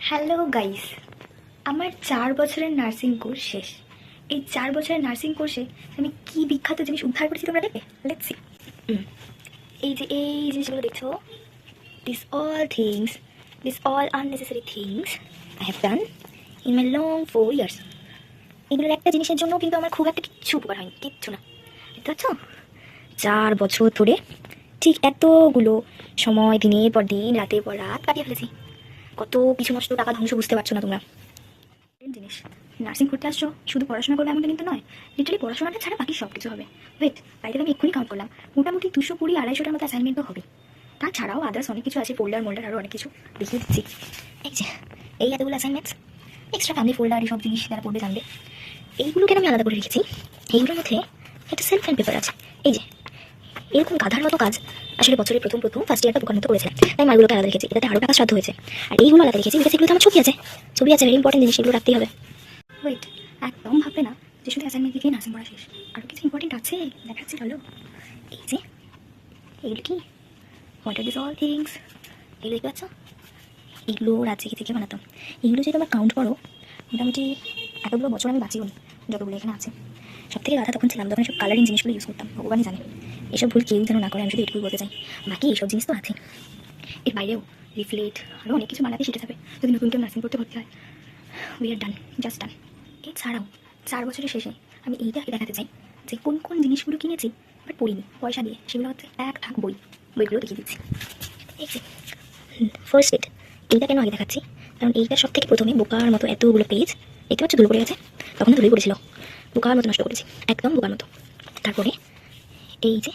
Hello guys, আমার 4 বছরের nursing course শেষ। এই 4 বছরের নার্সিং কোর্সে আমি কি বিখ্যাত জিনিস উদ্ধার করেছি তোমরা দেখবে। Let's see. এই জিনিসগুলো দেখছো, this all things, this all unnecessary things I have done in my long 4 years. এগুলোর একটা জিনিসের জন্য কিন্তু আমার খুব একটা কিচ্ছু উপকার হয়নি, কিচ্ছু না। দেখতে পাচ্ছ, 4 বছর ধরে ঠিক এতগুলো সময় দিনের পর দিন রাতের পর রাত কাটিয়ে ফেলেছি। কত কিছু নষ্ট, টাকা ধ্বংস, বুঝতে পারছো না তোমরা। জিনিস, নার্সিং করতে আসছো শুধু পড়াশোনা করলে এমনটা কিন্তু নয়। লিটারালি পড়াশোনাটা ছাড়া বাকি সব কিছু হবে। ওয়েট, তাই আমি এক্ষুনি কাউন্ট করলাম, মোটামুটি 220-250টার মতো অ্যাসাইনমেন্টও হবে। তাছাড়াও আদার্স অনেক কিছু আছে, ফোল্ডার মোল্ডার আরও অনেক কিছু দেখিয়ে দিচ্ছি। এই যে এই এতগুলো অ্যাসাইনমেন্টস, এক্সট্রা ফ্যামিলি ফোল্ডার, এইসব জিনিস যারা পড়বে জানবে। এইগুলোকে আমি আলাদা করে রেখেছি। এইগুলোর মধ্যে একটা সেলফ হেল্প পেপার আছে। এই যে এরকম গাধার মতো কাজ আসলে বছরের প্রথম ফার্স্ট ইয়ারটা বোকার মতো করেছিলাম, তাই মালগুলোকে আলাদা রেখেছি। এটাতে আরও টাকা শ্রাদ্ধ হয়েছে। আর এইগুলো আলাদা রেখেছি বিকজ এগুলোতে আমার ছবি আছে ভেরি ইম্পর্টেন্ট জিনিস, এগুলো রাখতেই হবে। ওয়েট, একদম ভাববে না যে শুধু অ্যাসাইনমেন্ট দিকেই নার্সিং পড়া শেষ। আরও কিছু ইম্পর্টেন্ট আছে, দেখাচ্ছি। হলো এই যে এইগুলো কি, what are this all things, এগুলো দেখতে পাচ্ছ? এগুলো রাজ্যে থেকে বানাতাম। এগুলো যদি তোমরা কাউন্ট করো, মোটামুটি এতগুলো বছর আমি বাঁচিও নি যতগুলো এখানে আছে। সব থেকে গাধা তখন ছিলাম যখন সব কালারিং জিনিসগুলো ইউজ করতাম, ভগবানই জানে। এসব ভুল কেউ যেন না করে, আমি শুধু এটুকুই বলতে চাই। বাকি এইসব জিনিস তো আছে, এর বাইরেও রিফ্লেট আরও অনেক কিছু বানাতে শিখে যাবে যদি নতুন কেউ নার্সিং করতে ভর্তি হয়। উই আর ডান, জাস্ট ডান। এছাড়াও 4 বছরের শেষে আমি এইটাকে দেখাতে চাই যে কোন কোন জিনিসগুলো কিনেছি বাট পড়িনি পয়সা দিয়ে, সেগুলো হচ্ছে এক ঠাক বইগুলো দেখিয়ে দিচ্ছি। এই যে ফার্স্ট এড, এইটা কেন আগে দেখাচ্ছি, কারণ এইটা সব থেকে প্রথমে বোকার মতো এতগুলো পেজ দেখতে পাচ্ছ ধুলো পড়ে গেছে, তখন ধুলোই পড়েছিল, বোকার মতো নষ্ট করেছি, একদম বোকার মতো। তারপরে এই যে,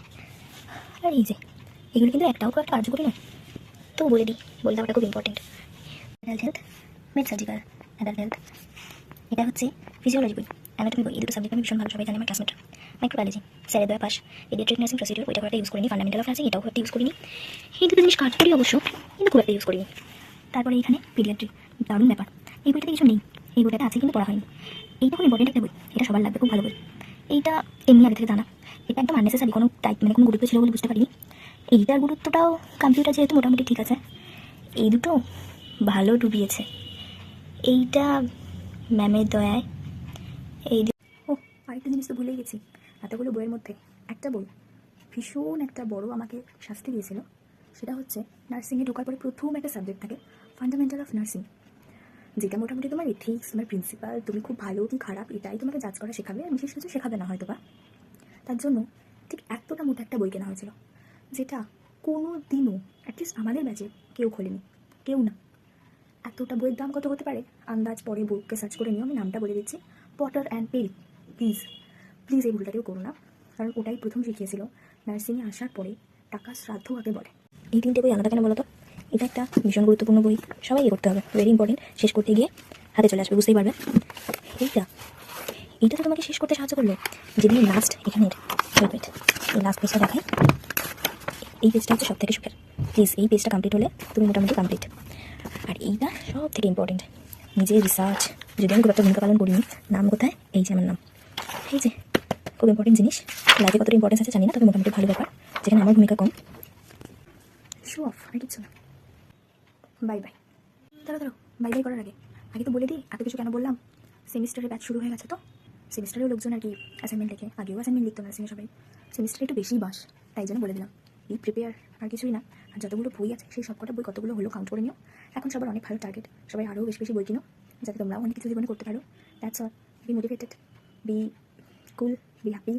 আর এই যে এগুলো কিন্তু একটাও খুব একটা কার্যকরী নয়, তো বলে দিই, বলতে ওটা খুব important. Adult health, made surgical, adult health, এটা হচ্ছে ফিজিওলজি বই, অ্যানাটমি বই। এই দুটো সাবজেক্ট আমি ভীষণ ভালো, সবাই জানি আমার ক্লাসমেট। মাইক্রোবায়োলজি, স্যারের দয়া পাস। পেডিয়াট্রিক নার্সিং প্রসিডিউর, ওইটা খুব একটা ইউজ করিনি। ফান্ডামেন্টাল অফ নার্সিং, এটাও খুব একটা ইউজ করিনি। এই দুটো জিনিস কার্যকরী অবশ্য, কিন্তু খুব একটা ইউজ করিনি। তারপরে এখানে পিডিয়াট্রিক, দারুণ ব্যাপার। এই বইটাতে কিছু নেই, এই বইটাতে আছে কিন্তু পড়া হয়নি। এইটা খুব ইম্পর্টেন্ট একটা বই, এটা সবার লাগবে, খুব ভালো বই। এইটা এমনি আগে থেকে জানা, এটা একদম আননেসেসারি, কোনো টাইপ মানে কোনো গুরুত্ব ছিল বলে বুঝতে পারিনি। এইটার গুরুত্বটাও কম্পিউটার যেহেতু মোটামুটি ঠিক আছে। এই দুটো ভালো ডুবিয়েছে। এইটা ম্যামের দয়ায়। এই ও, আরেকটা জিনিস তো ভুলেই গেছি, এতগুলো বইয়ের মধ্যে একটা বই ভীষণ একটা বড় আমাকে শাস্তি দিয়েছিল। সেটা হচ্ছে নার্সিংয়ে ঢোকার পরে প্রথম একটা সাবজেক্ট থাকে, ফান্ডামেন্টাল অফ নার্সিং, যেটা মোটামুটি তোমার এথিক্স, তোমার প্রিন্সিপাল, তুমি খুব ভালো কি খারাপ এটাই তোমাকে জাজ করা শেখাবে, বিশেষ কিছু শেখাবে না হয়তো বা। তার জন্য ঠিক এতটা মোটা একটা বই কেনা হয়েছিল, যেটা কোনো দিনও অ্যাটলিস্ট আমাদের ব্যাচে কেউ খোলেনি, কেউ না। এতটা বইয়ের দাম কত হতে পারে আন্দাজ পরে বুককে সার্চ করে নিও, আমি নামটা বলে দিচ্ছি, Potter and Perry. Please please এই ভুলটা কেউ করো না, কারণ ওটাই প্রথম শিখিয়েছিল নার্সিংয়ে আসার পরে টাকা শ্রাদ্ধ আগে বলে। এই 3টে বই আলাদা কেন বলো তো? এটা একটা ভীষণ গুরুত্বপূর্ণ বই, সবাই করতে হবে, ভেরি ইম্পর্টেন্ট। শেষ করতে গিয়ে হাতে চলে আসবে, বুঝতেই পারবে। এইটা তো তোমাকে শেষ করতে সাহায্য করলো। যেদিন লাস্ট এখানে এই লাস্ট পেজটা দেখাই, এই পেজটা হচ্ছে সব থেকে সুখের। প্লিজ এই পেজটা কমপ্লিট হলে তুমি মোটামুটি কমপ্লিট। আর এইটা সব থেকে ইম্পর্টেন্ট, নিজের রিসার্চ, যদি আমি খুব একটা ভূমিকা পালন করিনি। নাম কোথায়? এই যে আমার নাম, এই যে খুব ইম্পর্টেন্ট জিনিস। লাইফে কতটা ইম্পর্টেন্স আছে জানি না, তবে মোটামুটি ভালো ব্যাপার, যেখানে আমার ভূমিকা কম। শো অফ আর কিচ্ছু না। Bye bye. ধরো বাই বাই করার আগে আগে তো বলে দিই এত কিছু কেন বললাম। সেমিস্টারের ব্যাচ শুরু হয়ে গেছে, তো সেমিস্টারেও লোকজন আর কি অ্যাসাইনমেন্ট লিখে, আগেও অ্যাসাইনমেন্ট লিখতো নার্সিংয়ে সবাই, সেমিস্টারে একটু বেশি বাস, তাই জন্য বলে দিলাম এই প্রিপেয়ার, আর কিছুই না। আর যতগুলো বই আছে সেই সবকটা বই কতগুলো হলো কাউন্ট করে নিও। এখন সবার অনেক ভালো টার্গেট, সবাই আরও বেশি বেশি বই কিনো, যাতে তোমরাও অনেক কিছু জীবনে করতে পারো। That's all. B motivated, B cool, be happy,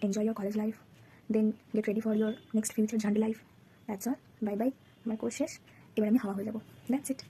enjoy your college life, then get ready for your next future journey life. That's all. Bye bye. আমার কোর্স শেষ, এবার আমি হাওয়া হয়ে যাবো। That's it.